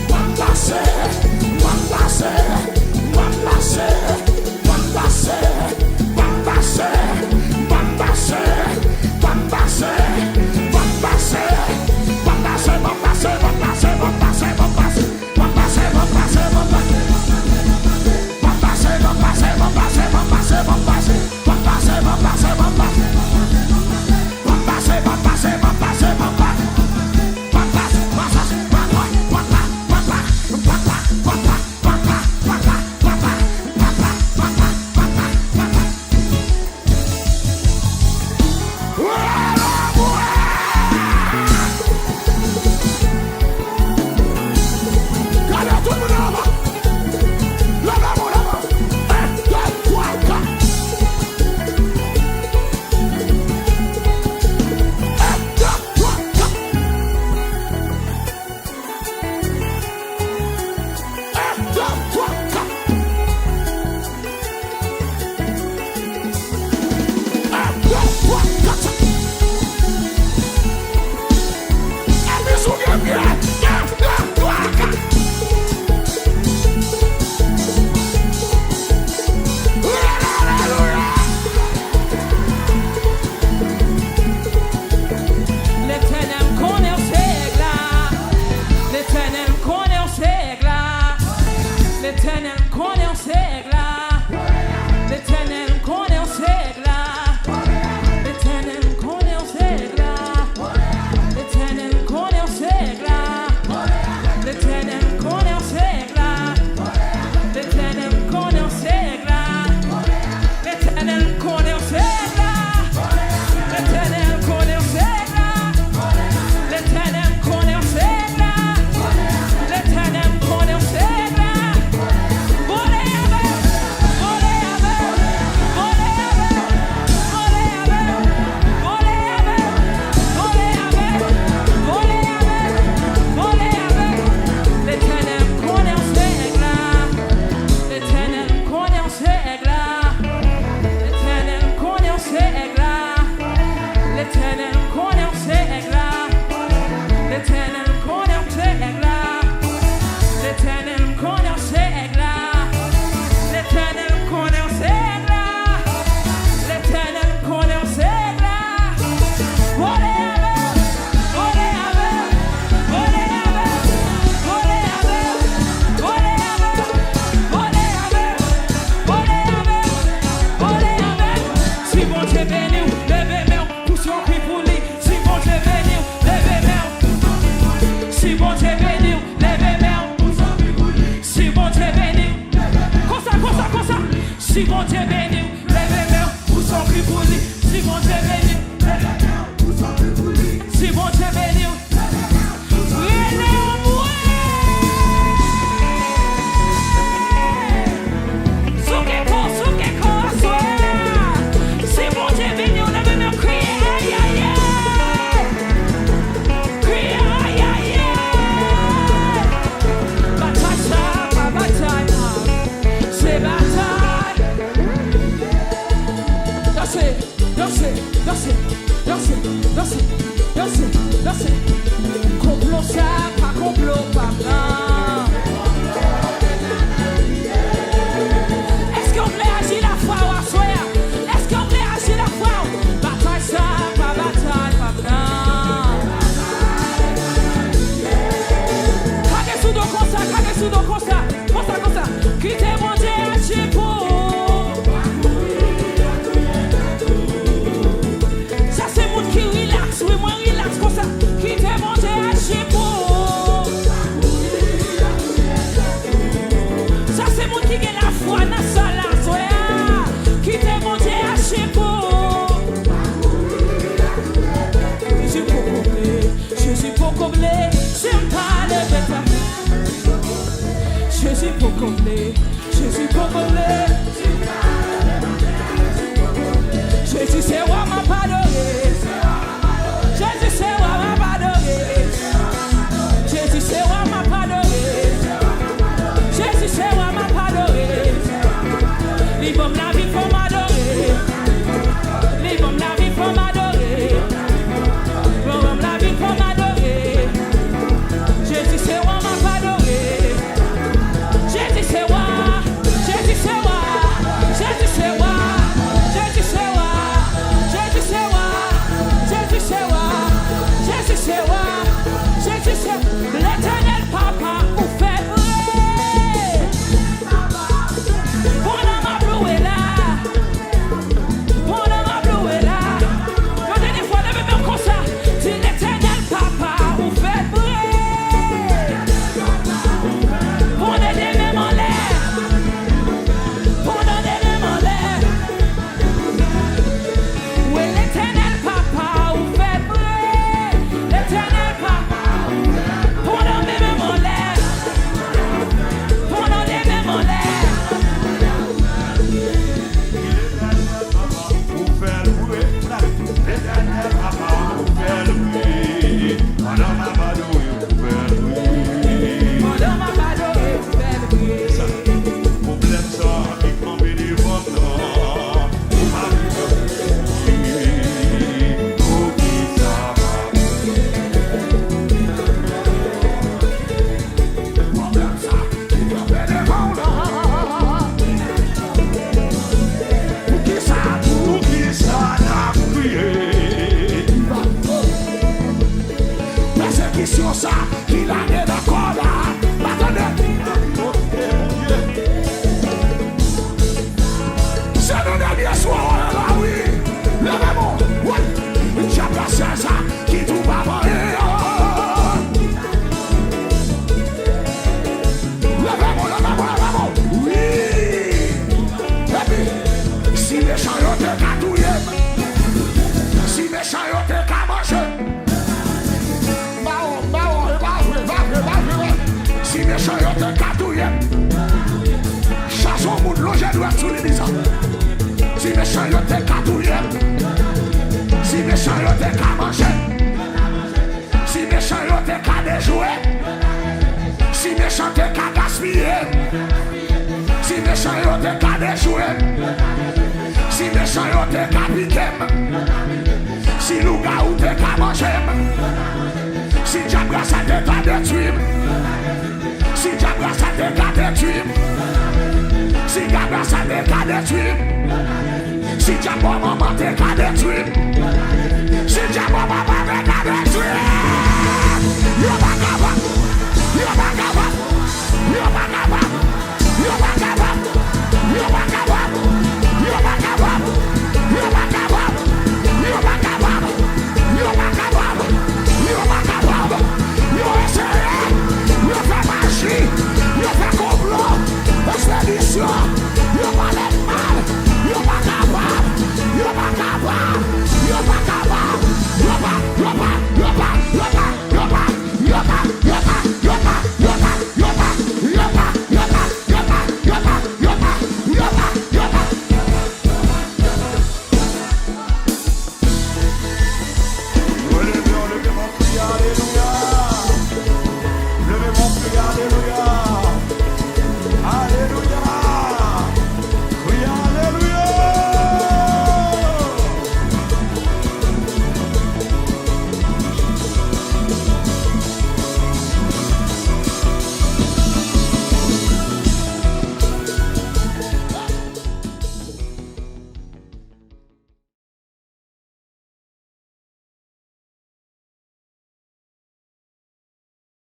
Bambase, Si mon Dieu béni, lève-moi, où sont cris pour lui. Si mon Dieu béni, lève-moi, où sont cris pour lui. Si mon Dieu béni, danser. Complot ça, pas complot, pas blanc. Est-ce qu'on réagit la foi ou à soya? Est-ce qu'on réagit la foi? Bataille ça, pas bataille, pas blanc. Kage sous do comme ça. Quittez mon Dieu à Chipo. Ça c'est mon qui relax, oui moi relax comme ça. Quittez mon Dieu à Chipo. Ça c'est mon qui gagne la foi dans sa la soya. Quittez mon Dieu à Chipo. Je suis pour combler, j'aime pas les bêtes. Je suis pour combler. Jésus c'est moi m'a pardonné. Jésus c'est moi m'a pardonné. Jésus c'est moi m'a pardonné. Jésus c'est moi m'a pardonné. Libre la vie pour m'adorer. Libre la vie pour m'adorer. Libre la vie pour m'adorer. Jésus c'est moi m'a pardonné. Jésus c'est moi. Jésus c'est moi. Jésus c'est moi. Jésus c'est moi. Jésus c'est moi. Jésus c'est moi. Jésus c'est moi. Jésus c'est l'éternel papa ou fait vrai. Mon âme a bloué là. Mon âme a bloué là. La dernière fois, lève même comme ça. C'est l'éternel papa ou fait vrai. Mon aider même en l'air. Mon aider même en l'air. Oui, l'éternel papa ou fait vrai. L'éternel papa. Mon aider même en l'air. Mon aider même en l'air. Madame Abado et Belle. Persécution ça, qu'il a né d'accord là. Attendez. C'est le dernier soir là, oui. Lèvez-moi. Oui. J'ai placé ça, qui tout va varier. Lèvez-moi. Oui. Et puis, si les gens ont été catouillés, si les gens ont été cabochés, si mes chants ont été catouillés, chassons mon loge doit sous les disant. Si mes chants ont été catouillés, si mes chants ont été camangés, si mes chants ont été déjoués, si mes chants ont été gaspillés, si mes chants ont été déjoués, si mes chants ont été piqués, si louga ou été camangés, si diable ça te détruit. Si diable ça te détruit. Si diable ça te détruit. Si diable maman te détruit. Si diable maman te détruit. Yo bagaba.